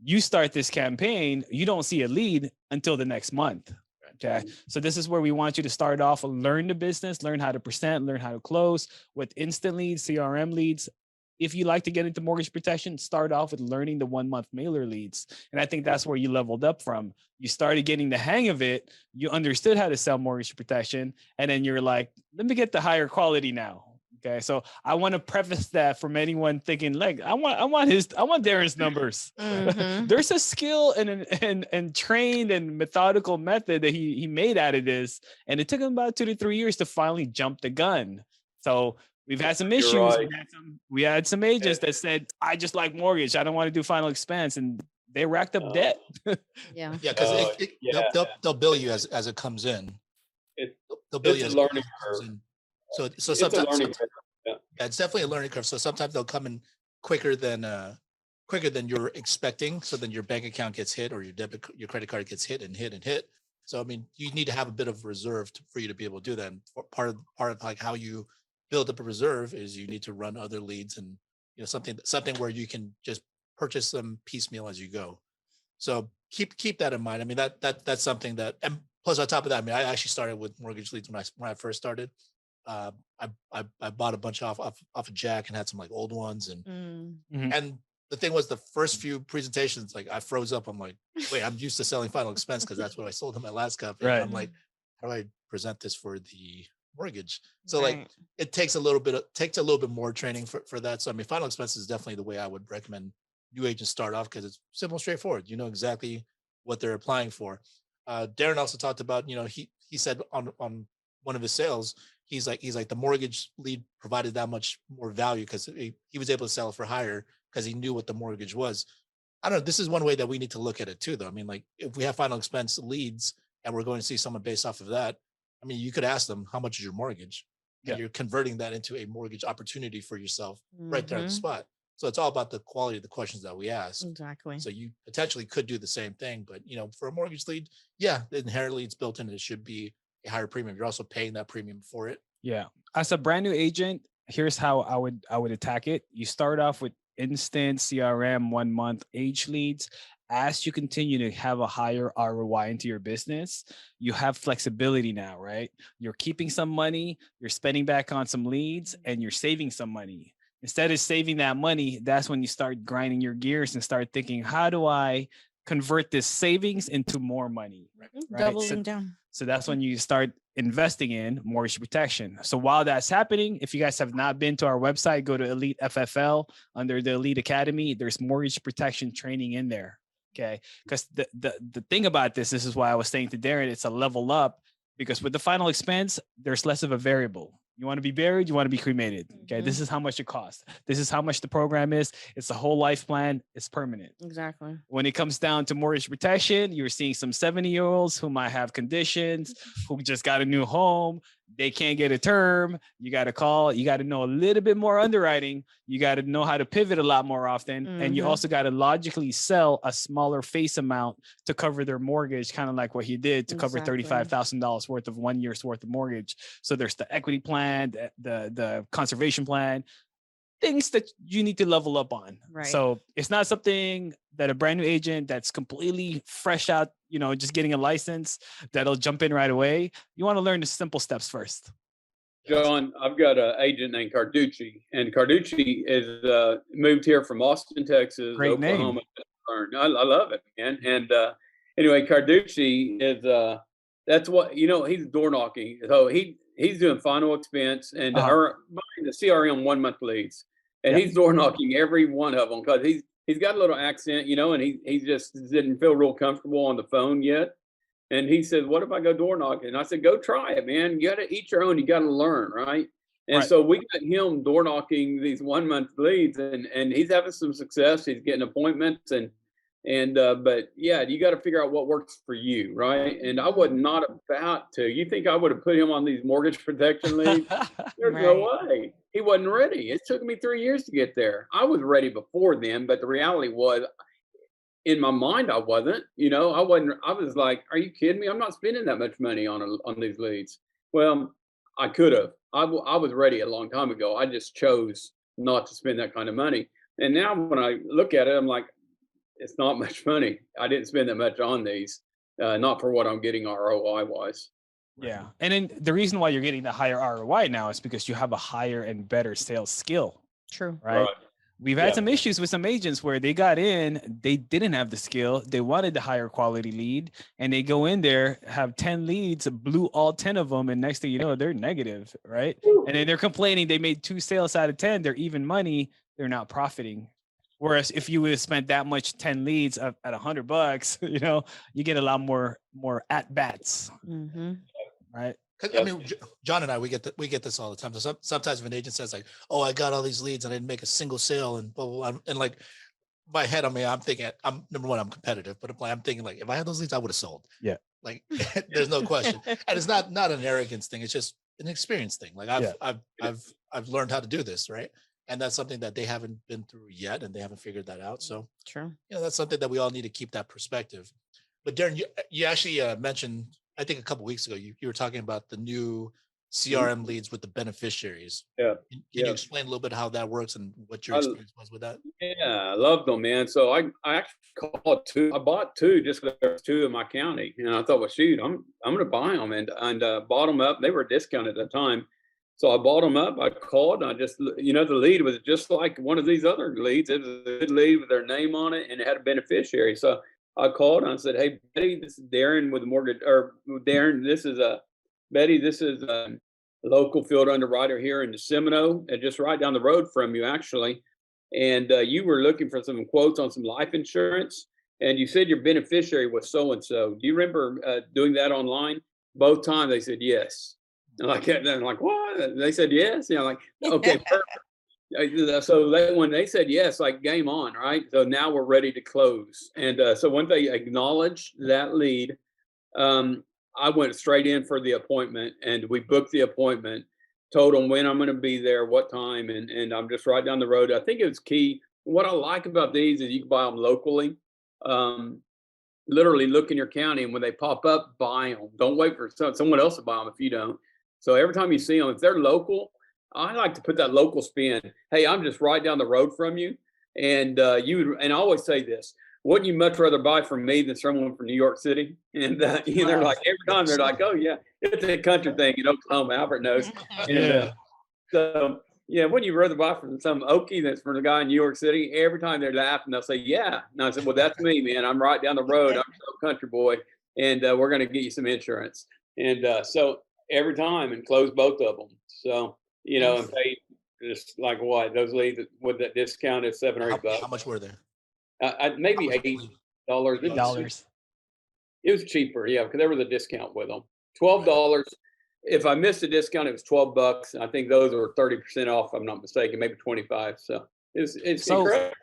You start this campaign, you don't see a lead until the next month. Okay. So this is where we want you to start off, learn the business, learn how to present, learn how to close with instant leads, CRM leads. If you like to get into mortgage protection, start off with learning the 1 month mailer leads. And I think that's where you leveled up from. You started getting the hang of it. You understood how to sell mortgage protection. And then you're like, let me get the higher quality now. Okay. So I want to preface that from anyone thinking like, I want Darren's numbers. Mhm. There's a skill and trained and methodical method that he made out of this. And it took him about 2 to 3 years to finally jump the gun. So we've had some issues. Right. We had some agents that said, I just like mortgage. I don't want to do final expense. And they racked up debt. Yeah. Yeah, because Yeah. they'll bill you as it comes in. It- They'll bill you It's as a it learning comes curve. in. So It's a sometimes learning curve. yeah, it's definitely a learning curve. So sometimes they'll come in quicker than you're expecting. So then your bank account gets hit, or your credit card gets hit. So I mean, you need to have a bit of reserve for you to be able to do that. And part of like how you build up a reserve is you need to run other leads, and something where you can just purchase them piecemeal as you go. So keep that in mind. I mean, that's something that, and plus on top of that, I mean, I actually started with mortgage leads when I first started. I bought a bunch off of Jack and had some like old ones, and Mm. and the thing was, the first few presentations, like I froze up. I'm like, wait, I'm used to selling final expense because that's what I sold in my last company. Right. And I'm like, how do I present this for the mortgage? So like, Right. it takes a little bit more training for that. So I mean, final expense is definitely the way I would recommend new agents start off, because it's simple, straightforward. You know exactly what they're applying for. Darren also talked about, he said on one of his sales, he's like the mortgage lead provided that much more value because he was able to sell it for higher because he knew what the mortgage was. I don't know. This is one way that we need to look at it too, though. I mean, like, if we have final expense leads and we're going to see someone based off of that, I mean, you could ask them, how much is your mortgage? And Yeah. you're converting that into a mortgage opportunity for yourself right there on the Mhm. spot. So it's all about the quality of the questions that we ask. Exactly. So you potentially could do the same thing, but for a mortgage lead, yeah, inherently it's built in. It should be a higher premium. You're also paying that premium for it. Yeah. As a brand new agent, here's how I would attack it. You start off with instant CRM 1 month age leads. As you continue to have a higher ROI into your business, you have flexibility now, right? You're keeping some money, you're spending back on some leads, and you're saving some money. Instead of saving that money, that's when you start grinding your gears and start thinking, how do I convert this savings into more money? Right? Doubling down. So that's when you start investing in mortgage protection. So while that's happening, if you guys have not been to our website, go to Elite FFL under the Elite Academy. There's mortgage protection training in there. Okay. Because the thing about this is why I was saying to Darren, it's a level up, because with the final expense, there's less of a variable. You want to be buried, you want to be cremated. Okay. This is how much it costs. This is how much the program is. It's a whole life plan. It's permanent. Exactly. When it comes down to mortgage protection, you're seeing some 70-year-olds who might have conditions, who just got a new home. they can't get a term. You got to call. You got to know a little bit more underwriting. You got to know how to pivot a lot more often. And you also got to logically sell a smaller face amount to cover their mortgage, kind of like what he did to cover $35,000 worth of 1 year's worth of mortgage. So there's the equity plan, the conservation plan, things that you need to level up on. Right. So it's not something that a brand new agent that's completely fresh out, just getting a license, that'll jump in right away. You want to learn the simple steps first. John, I've got an agent named Carducci, and Carducci is moved here from Austin, Texas, Great Oklahoma. name. I love it, man. And anyway, Carducci is that's what he's door knocking. So he's doing final expense and buying the CRM 1 month leads, and he's door knocking every one of them because he's got a little accent, and he just didn't feel real comfortable on the phone yet. And he said, "What if I go door knocking?" And I said, "Go try it, man. You got to each your own. You got to learn, right?" And so we got him door knocking these 1 month leads, and he's having some success. He's getting appointments, but yeah, you got to figure out what works for you, right? And I was not about to. You think I would have put him on these mortgage protection leads? There's no way. He wasn't ready. It took me 3 years to get there. I was ready before then, but the reality was, in my mind, I wasn't. I wasn't. I was like, "Are you kidding me? I'm not spending that much money on these leads." Well, I could have. I was ready a long time ago. I just chose not to spend that kind of money. And now when I look at it, I'm like, it's not much money. I didn't spend that much on these, not for what I'm getting ROI wise. Yeah. And then the reason why you're getting the higher ROI now is because you have a higher and better sales skill. True. Right. We've had some issues with some agents where they got in, they didn't have the skill. They wanted the higher quality lead, and they go in there, have 10 leads, blew all 10 of them. And next thing you know, they're negative. Right. And then they're complaining they made 2 sales out of 10. They're even money. They're not profiting. Whereas if you would have spent that much 10 leads at $100, you get a lot more at bats. Right. I mean, John and I, we get this all the time. So sometimes if an agent says like, "Oh, I got all these leads and I didn't make a single sale," and blah, blah, blah, and like my head, I'm thinking, number one, I'm competitive, but I'm thinking like, if I had those leads, I would have sold. Yeah. Like there's no question. And it's not an arrogance thing. It's just an experience thing. Like I've learned how to do this. Right. And that's something that they haven't been through yet, and they haven't figured that out. So true. That's something that we all need to keep that perspective. But Darren, you actually mentioned, I think a couple of weeks ago, you were talking about the new CRM leads with the beneficiaries. Yeah. Can you explain a little bit how that works and what your experience was with that? Yeah, I loved them, man. So I actually called 2. I bought 2 just because there's 2 in my county, and I thought, well, shoot, I'm going to buy them, and bought them up. They were discounted at the time, so I bought them up. I called, and I just, the lead was just like one of these other leads. It was a good lead with their name on it, and it had a beneficiary. So I called and I said, "Hey, Betty, this is Darren with the mortgage, or Darren, this is Betty, this is a local field underwriter here in Semino, just right down the road from you, actually. And you were looking for some quotes on some life insurance, and you said your beneficiary was so-and-so. Do you remember doing that online?" Both times they said yes. And I'm like, "What?" And they said yes. Like, okay, perfect. So when they said yes, like game on, right? So now we're ready to close. And so when they acknowledged that lead, I went straight in for the appointment, and we booked the appointment, told them when I'm going to be there, what time, and I'm just right down the road. I think it was key. What I like about these is you can buy them locally. Literally look in your county, and when they pop up, buy them. Don't wait for someone else to buy them if you don't. So every time you see them, if they're local, I like to put that local spin. Hey, I'm just right down the road from you. And and I always say this, wouldn't you much rather buy from me than someone from New York City? And they're like, every time they're like, "Oh yeah, it's a country thing in Oklahoma, Albert knows." And, so yeah, wouldn't you rather buy from some Okie that's from a guy in New York City? Every time they're laughing, they'll say, "Yeah." And I said, "Well, that's me, man. I'm right down the road. I'm a country boy, and we're going to get you some insurance." And so every time, and close both of them. So, and pay just like what those leads with that discount is $7 or $8. How much were they? Maybe $8. It was cheaper, yeah, because there was a discount with them. $12. If I missed a discount, it was $12. I think those were 30% off, if I'm not mistaken, maybe 25. So it's so incredible.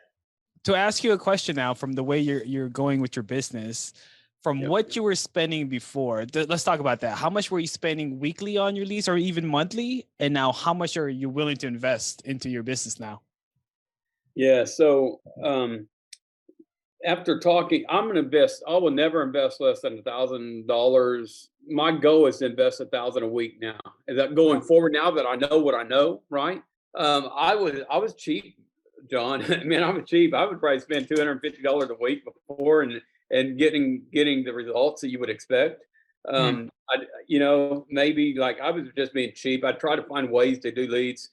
To ask you a question now, from the way you're going with your business, from what you were spending before, let's talk about that. How much were you spending weekly on your leads or even monthly? And now how much are you willing to invest into your business now? Yeah. So after talking, I will never invest less than $1,000. My goal is to invest $1,000 a week now. Is that going forward now that I know what I know, right? I was cheap, John. Man, I was cheap. I would probably spend $250 a week before and getting the results that you would expect. Maybe like I was just being cheap. I tried to find ways to do leads.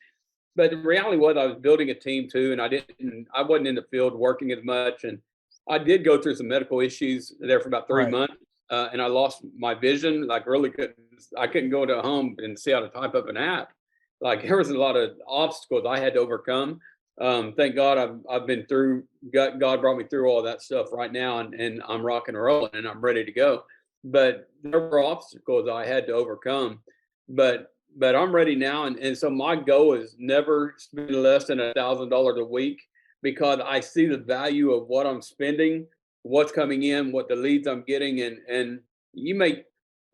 But the reality was I was building a team too, and I wasn't in the field working as much. And I did go through some medical issues there for about 3 months, and I lost my vision. Like I couldn't go to a home and see how to type up an app. Like there was a lot of obstacles I had to overcome. Thank God I've been through. God brought me through all that stuff right now, and I'm rocking and rolling, and I'm ready to go. But there were obstacles I had to overcome. But I'm ready now, and so my goal is never spend less than $1,000 a week, because I see the value of what I'm spending, what's coming in, what the leads I'm getting, and you make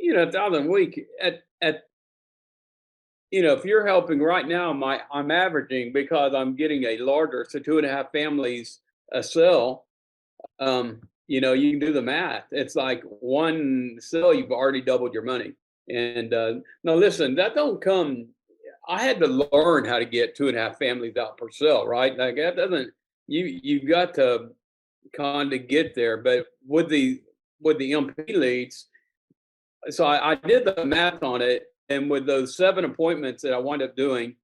$1,000 a week at if you're helping right now, I'm averaging, because I'm getting a larger, so 2.5 families a sell. You can do the math. It's like one sell, you've already doubled your money. And now listen, that don't come. I had to learn how to get 2.5 families out per sale, right? Like that doesn't. You've got to kind of get there. But with the MP leads, so I did the math on it, and with those 7 appointments that I wound up doing,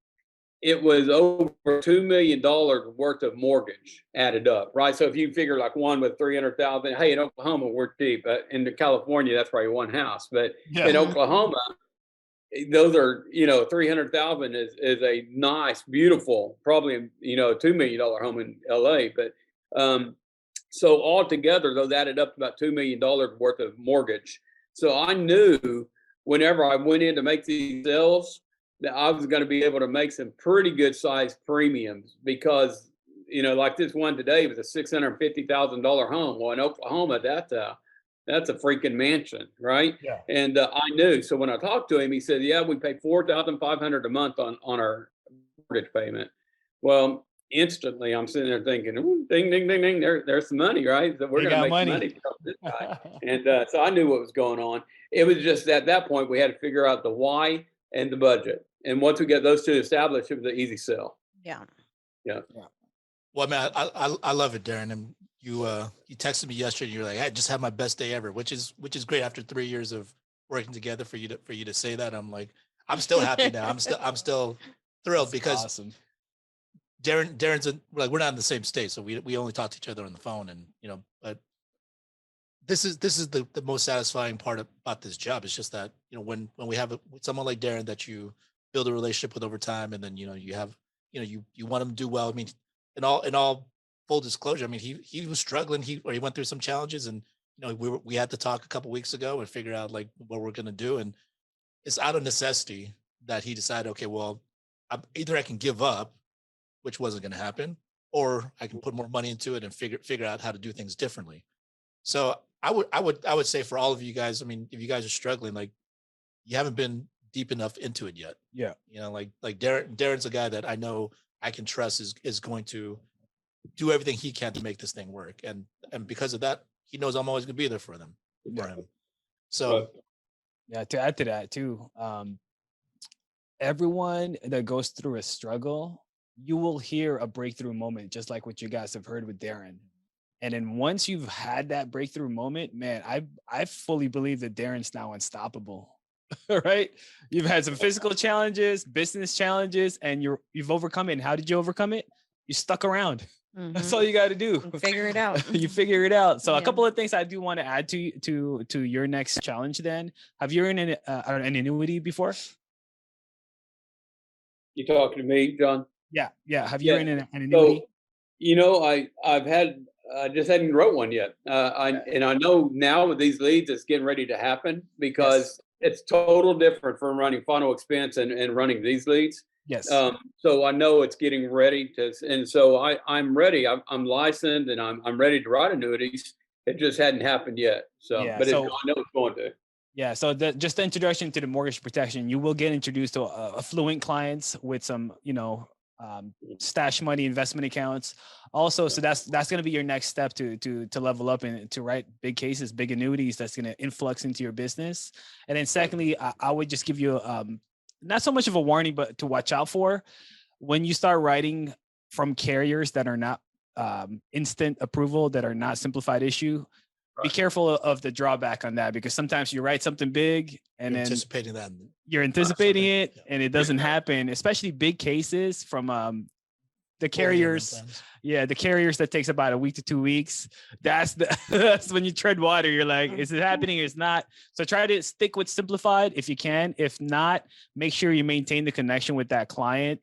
it was over $2 million worth of mortgage added up, right? So if you figure like one with 300,000, hey, in Oklahoma we're cheap. In California, that's probably one house, but in Oklahoma, those are 300,000 is a nice, beautiful, probably $2 million home in LA. But so altogether, those added up to about $2 million worth of mortgage. So I knew whenever I went in to make these sales that I was going to be able to make some pretty good sized premiums, because like this one today was a $650,000 home. Well, in Oklahoma, that's a freaking mansion, right? Yeah. And I knew. So when I talked to him, he said, "Yeah, we pay $4,500 a month on our mortgage payment." Well, instantly I'm sitting there thinking, "Ooh, ding, ding, ding, ding. There's some money, right? So we're going to make some money from this guy." And so I knew what was going on. It was just at that point we had to figure out the why and the budget. And once we get those two established, it was an easy sell. Yeah. Well, man, I love it, Darren. And you texted me yesterday. You're like, "I just had my best day ever," which is great after 3 years of working together for you to say that. I'm like, I'm still happy now. I'm still thrilled. That's because awesome. Darren's like, we're not in the same state, so we only talk to each other on the phone, and but this is the most satisfying part about this job. It's just that when we have someone like Darren that you build a relationship with over time, and then you have you want him to do well. I mean, in all full disclosure, I mean he was struggling. He went through some challenges, and we had to talk a couple weeks ago and figure out like what we're gonna do, and it's out of necessity that he decided, okay, well, either I can give up, which wasn't going to happen, or I can put more money into it and figure out how to do things differently. So I would say for all of you guys, I mean, if you guys are struggling, like you haven't been deep enough into it yet. Yeah. Like Darren's a guy that I know I can trust is going to do everything he can to make this thing work. And because of that, he knows I'm always going to be there for him. So yeah, to add to that too, everyone that goes through a struggle, you will hear a breakthrough moment, just like what you guys have heard with Darren. And then once you've had that breakthrough moment, man, I fully believe that Darren's now unstoppable. Right? You've had some physical challenges, business challenges, and you've overcome it. And how did you overcome it? You stuck around. Mm-hmm. That's all you got to do. Figure it out. You figure it out. So a couple of things I do want to add to your next challenge. Then, have you earned an annuity before? You talking to me, John? Yeah. Have you earned an annuity? So, I just hadn't wrote one yet. And I know now with these leads, it's getting ready to happen, because it's total different from running funnel expense and running these leads. Yes. So I know it's getting ready and so I'm ready. I'm licensed, and I'm ready to write annuities. It just hadn't happened yet. So, Yeah, but so- I know it's going to. Yeah, so just the introduction to the mortgage protection, you will get introduced to affluent clients with some, stash money investment accounts. Also, so that's going to be your next step to level up and to write big cases, big annuities. That's going to influx into your business. And then secondly, I would just give you not so much of a warning, but to watch out for when you start writing from carriers that are not instant approval, that are not simplified issue. Be careful of the drawback on that, because sometimes you write something big and You're then anticipating that. you're anticipating something, it yeah. and it doesn't happen, especially big cases from the carriers. Yeah, the carriers that takes about a week to 2 weeks. That's that's when you tread water. You're like, is it happening or is not? So try to stick with simplified if you can. If not, make sure you maintain the connection with that client.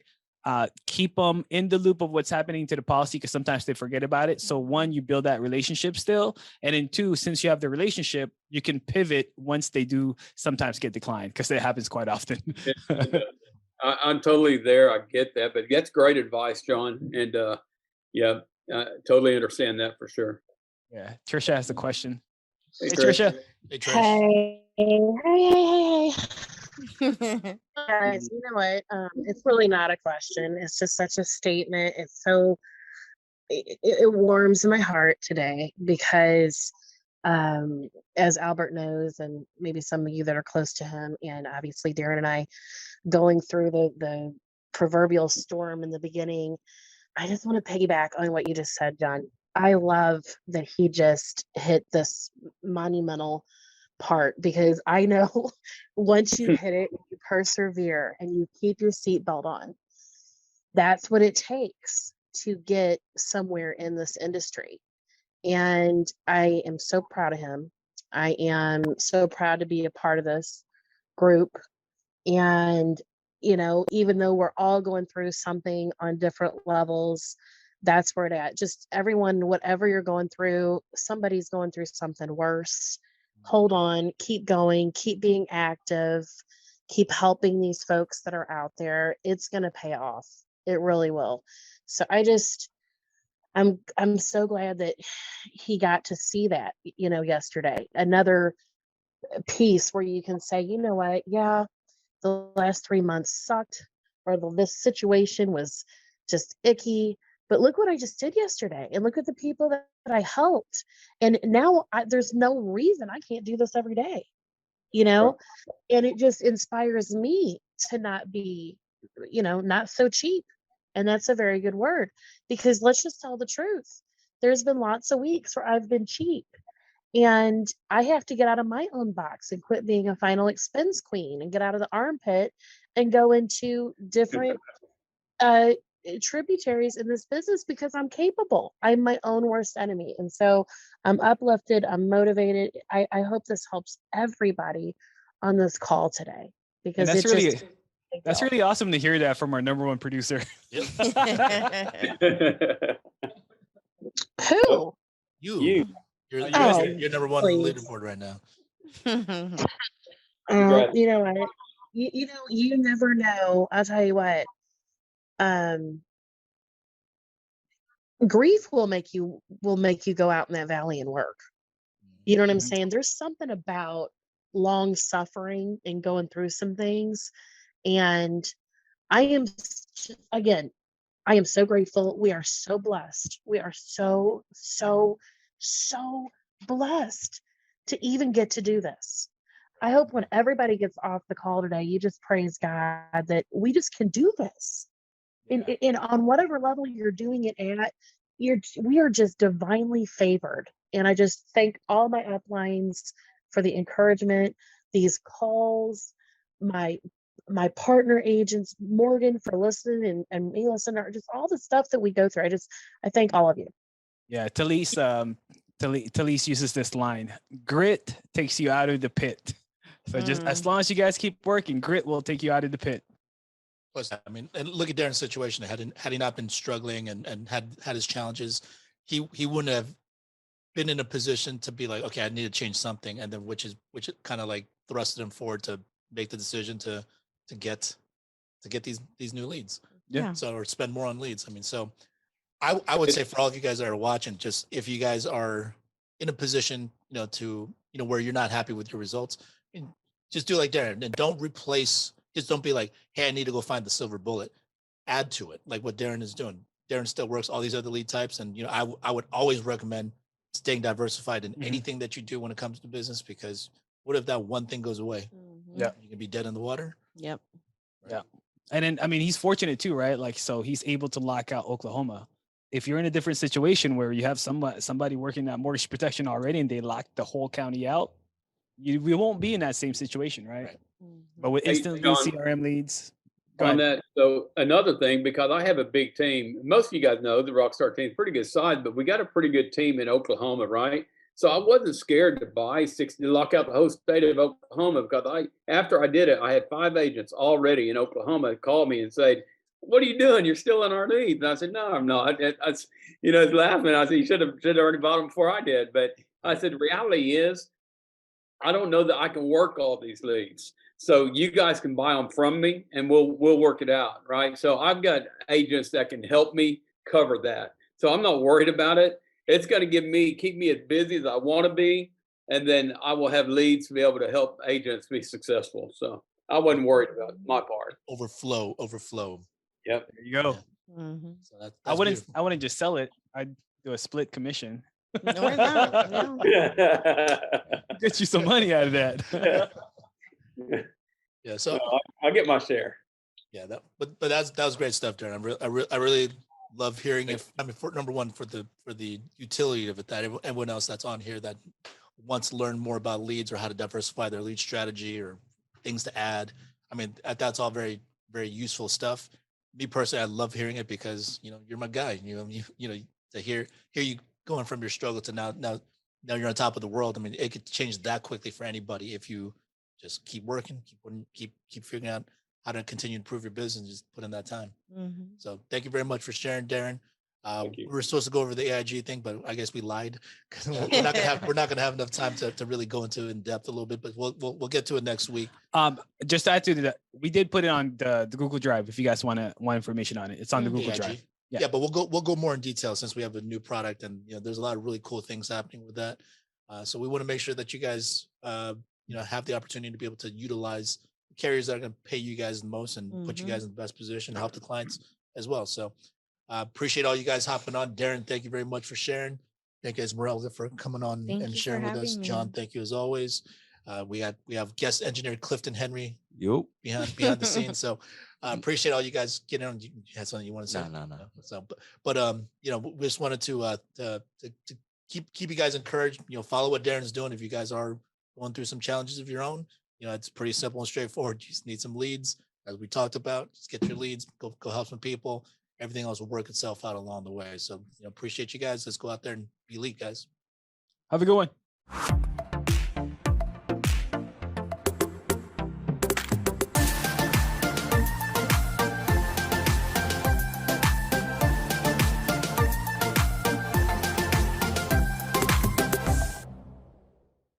Keep them in the loop of what's happening to the policy, because sometimes they forget about it. So one, you build that relationship still. And then two, since you have the relationship, you can pivot once they do sometimes get declined, because it happens quite often. I'm totally there. I get that, but that's great advice, John. And yeah, I totally understand that for sure. Yeah. Trisha has a question. Hey, Hey, Trish. Trisha. Hey, Trish. Hey. Guys, you know what? It's really not a question. It's just such a statement. It's so, it warms my heart today because, as Albert knows, and maybe some of you that are close to him, and obviously Darren and I going through the proverbial storm in the beginning, I just want to piggyback on what you just said, John. I love that he just hit this monumental part, because I know once you hit it, you persevere and you keep your seatbelt on. That's what it takes to get somewhere in this industry. And I am so proud of him. I am so proud to be a part of this group. And, even though we're all going through something on different levels, that's where it at. Just everyone, whatever you're going through, somebody's going through something worse. Hold on, keep going, keep being active, keep helping these folks that are out there. It's going to pay off. It really will. So I'm so glad that he got to see that, yesterday. Another piece where you can say, you know what? Yeah, the last 3 months sucked, or this situation was just icky. But look what I just did yesterday, and look at the people that I helped. And now there's no reason I can't do this every day, and it just inspires me to not be, not so cheap. And that's a very good word, because let's just tell the truth. There's been lots of weeks where I've been cheap. And I have to get out of my own box and quit being a final expense queen and get out of the armpit and go into different tributaries in this business, because I'm capable. I'm my own worst enemy. And so I'm uplifted. I'm motivated. I hope this helps everybody on this call today, because And it's that's really awesome to hear that from our number one producer. Who? You. You're number one on the please. leaderboard right now. You know what? You never know. I'll tell you what. Grief will make you go out in that valley and work. You know what I'm saying? There's something about long suffering and going through some things. And I am so grateful. We are so blessed. We are so blessed to even get to do this. I hope when everybody gets off the call today, you just praise God that we just can do this. And on whatever level you're doing it at, we are just divinely favored. And I just thank all my uplines for the encouragement, these calls, my partner agents, Morgan, for listening, and me listening, or just all the stuff that we go through. I thank all of you. Yeah, Talise uses this line: grit takes you out of the pit. So just as long as you guys keep working, grit will take you out of the pit. Plus, I mean, and look at Darren's situation. Had he not been struggling and had his challenges, he wouldn't have been in a position to be like, okay, I need to change something, and then which kind of like thrusted him forward to make the decision to get these new leads. Yeah. So, or spend more on leads. I mean, so I would say for all of you guys that are watching, just if you guys are in a position, to, where you're not happy with your results, and just do like Darren, and just don't be like, hey, I need to go find the silver bullet. Add to it, like what Darren is doing. Darren still works all these other lead types. And, I would always recommend staying diversified in anything that you do when it comes to business, because what if that one thing goes away? Yeah. You can be dead in the water. Yep. Yeah. And then, I mean, he's fortunate too, right? Like, so he's able to lock out Oklahoma. If you're in a different situation where you have somebody working at mortgage protection already and they lock the whole county out, we won't be in that same situation, right? But with instant leads, CRM leads. On that, so another thing, because I have a big team, most of you guys know the Rockstar team is pretty good size, but we got a pretty good team in Oklahoma, right? So I wasn't scared to lock out the whole state of Oklahoma, because after I did it, I had 5 agents already in Oklahoma call me and say, "What are you doing? You're still in our leads." And I said, "No, I'm not." It's laughing. I said, "You should have already bought them before I did." But I said, the reality is, I don't know that I can work all these leads. So you guys can buy them from me and we'll work it out, right? So I've got agents that can help me cover that. So I'm not worried about it. It's going to keep me as busy as I want to be. And then I will have leads to be able to help agents be successful. So I wasn't worried about my part. Overflow. Yep. There you go. Mm-hmm. Mm-hmm. So that's I wouldn't beautiful. just sell it. I'd do a split commission. Or that, yeah. Get you some money out of that. Yeah. So I'll get my share. yeah, but that was great stuff, Darren. I really love hearing it. I mean, for number one, for the utility of it, that everyone else that's on here that wants to learn more about leads or how to diversify their lead strategy or things to add. I mean, that's all very, very useful stuff. Me personally, I love hearing it because, you're my guy. To hear you going from your struggle to now you're on top of the world. I mean, it could change that quickly for anybody if you just keep working, keep figuring out how to continue to improve your business, just put in that time. Mm-hmm. So thank you very much for sharing, Darren. Thank you. We were supposed to go over the AIG thing, but I guess we lied. we're not gonna have enough time to really go into in depth a little bit, but we'll get to it next week. Just to add to that, we did put it on the Google Drive. If you guys want information on it, it's on the Google AIG. Drive. Yeah, but we'll go more in detail since we have a new product, and there's a lot of really cool things happening with that. So we want to make sure that you guys have the opportunity to be able to utilize carriers that are going to pay you guys the most and put you guys in the best position, help the clients as well. So appreciate all you guys hopping on. Darren, thank you very much for sharing. Thank you, Esmeralda, for coming on and sharing with us. John, thank you as always. We have guest engineer Clifton Henry behind the scenes. So appreciate all you guys getting on. You had something you want to say? No. So, but we just wanted to keep you guys encouraged. Follow what Darren's doing. If you guys are going through some challenges of your own, it's pretty simple and straightforward. You just need some leads, as we talked about. Just get your leads, go help some people. Everything else will work itself out along the way. So, appreciate you guys. Let's go out there and be elite, guys. Have a good one.